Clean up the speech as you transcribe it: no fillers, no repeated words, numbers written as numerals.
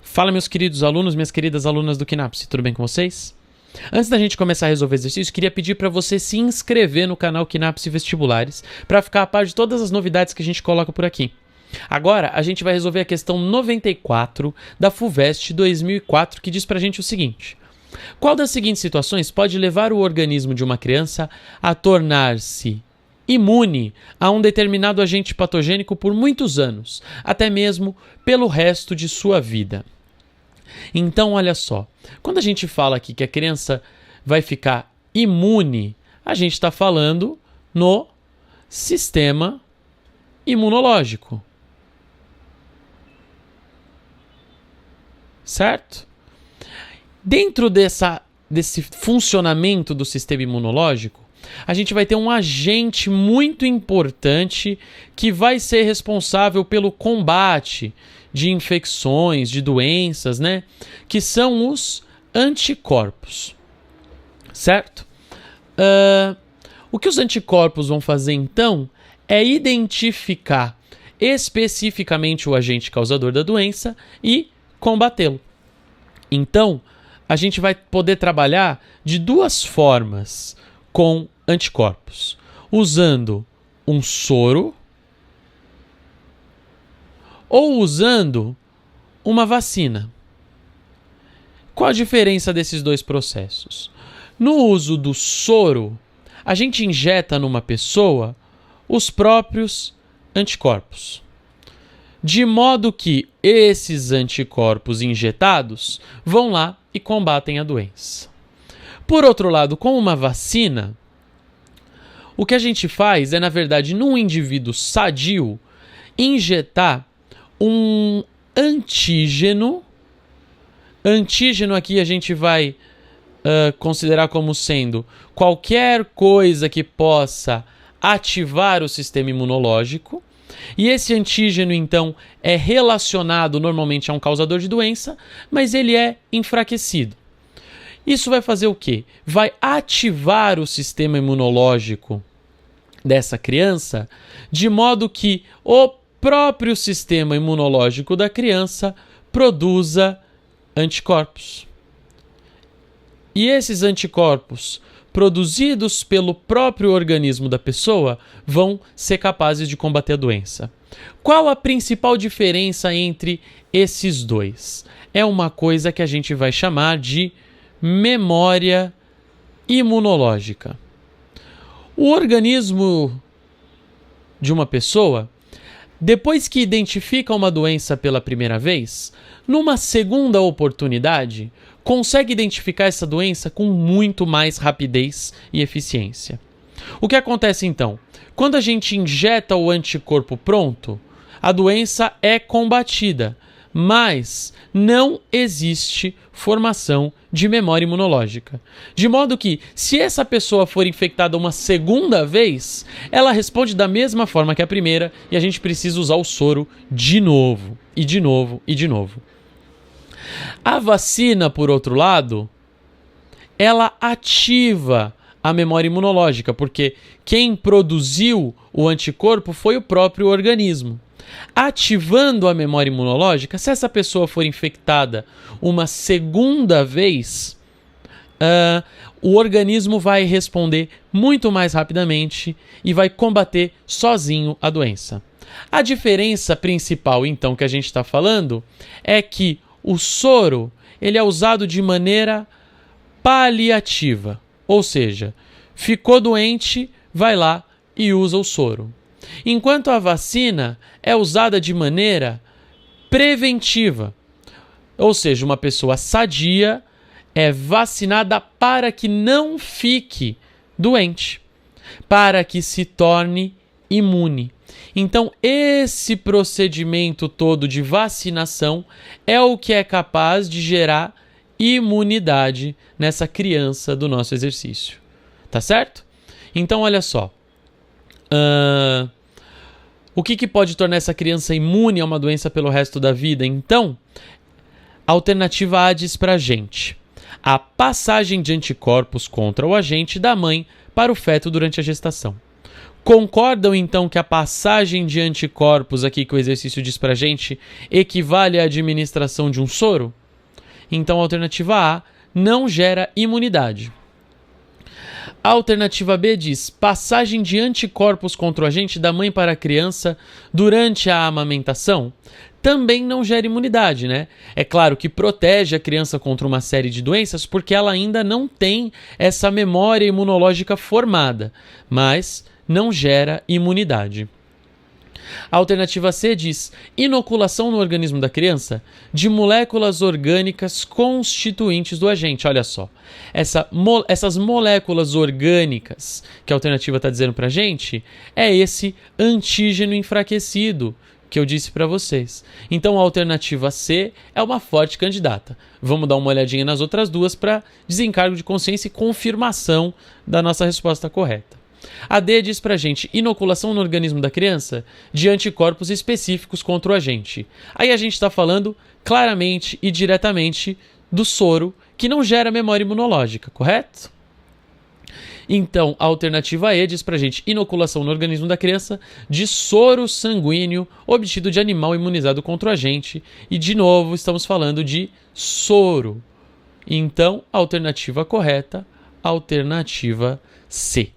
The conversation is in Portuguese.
Fala, meus queridos alunos, minhas queridas alunas do Knapse, tudo bem com vocês? Antes da gente começar a resolver exercícios, queria pedir para você se inscrever no canal Knapse Vestibulares para ficar a par de todas as novidades que a gente coloca por aqui. Agora, a gente vai resolver a questão 94 da FUVEST 2004, que diz pra gente o seguinte: qual das seguintes situações pode levar o organismo de uma criança a tornar-se imune a um determinado agente patogênico por muitos anos, até mesmo pelo resto de sua vida? Então, olha só, quando a gente fala aqui que a criança vai ficar imune, a gente está falando no sistema imunológico. Certo? Dentro desse funcionamento do sistema imunológico, a gente vai ter um agente muito importante que vai ser responsável pelo combate de infecções, de doenças, né? Que são os anticorpos, certo? O que os anticorpos vão fazer, então, é identificar especificamente o agente causador da doença e combatê-lo. Então, a gente vai poder trabalhar de duas formas com anticorpos, usando um soro ou usando uma vacina. Qual a diferença desses dois processos? No uso do soro, a gente injeta numa pessoa os próprios anticorpos, de modo que esses anticorpos injetados vão lá e combatem a doença. Por outro lado, com uma vacina, o que a gente faz é, na verdade, num indivíduo sadio, injetar um antígeno. Antígeno aqui a gente vai considerar como sendo qualquer coisa que possa ativar o sistema imunológico. E esse antígeno, então, é relacionado normalmente a um causador de doença, mas ele é enfraquecido. Isso vai fazer o quê? Vai ativar o sistema imunológico dessa criança, de modo que o próprio sistema imunológico da criança produza anticorpos. E esses anticorpos, produzidos pelo próprio organismo da pessoa, vão ser capazes de combater a doença. Qual a principal diferença entre esses dois? É uma coisa que a gente vai chamar de memória imunológica. O organismo de uma pessoa, depois que identifica uma doença pela primeira vez, numa segunda oportunidade, consegue identificar essa doença com muito mais rapidez e eficiência. O que acontece então? Quando a gente injeta o anticorpo pronto, a doença é combatida, mas não existe formação de memória imunológica. De modo que, se essa pessoa for infectada uma segunda vez, ela responde da mesma forma que a primeira e a gente precisa usar o soro de novo, e de novo, e de novo. A vacina, por outro lado, ela ativa a memória imunológica, porque quem produziu o anticorpo foi o próprio organismo. Ativando a memória imunológica, se essa pessoa for infectada uma segunda vez, o organismo vai responder muito mais rapidamente e vai combater sozinho a doença. A diferença principal, então, que a gente está falando é que o soro ele é usado de maneira paliativa, ou seja, ficou doente, vai lá e usa o soro. Enquanto a vacina é usada de maneira preventiva, ou seja, uma pessoa sadia é vacinada para que não fique doente, para que se torne imune. Então, esse procedimento todo de vacinação é o que é capaz de gerar imunidade nessa criança do nosso exercício. Tá certo? Então, olha só. O que pode tornar essa criança imune a uma doença pelo resto da vida? Então, a alternativa A diz pra gente: a passagem de anticorpos contra o agente da mãe para o feto durante a gestação. Concordam, então, que a passagem de anticorpos aqui que o exercício diz pra gente equivale à administração de um soro? Então, a alternativa A não gera imunidade. A alternativa B diz passagem de anticorpos contra o agente da mãe para a criança durante a amamentação também não gera imunidade, né? É claro que protege a criança contra uma série de doenças porque ela ainda não tem essa memória imunológica formada, mas não gera imunidade. A alternativa C diz inoculação no organismo da criança de moléculas orgânicas constituintes do agente. Olha só, essas moléculas orgânicas que a alternativa está dizendo para a gente é esse antígeno enfraquecido que eu disse para vocês. Então a alternativa C é uma forte candidata. Vamos dar uma olhadinha nas outras duas para desencargo de consciência e confirmação da nossa resposta correta. A D diz pra gente inoculação no organismo da criança de anticorpos específicos contra o agente. Aí a gente está falando claramente e diretamente do soro, que não gera memória imunológica, correto? Então, a alternativa E diz pra gente inoculação no organismo da criança de soro sanguíneo obtido de animal imunizado contra o agente. E, de novo, estamos falando de soro. Então, a alternativa correta, alternativa C.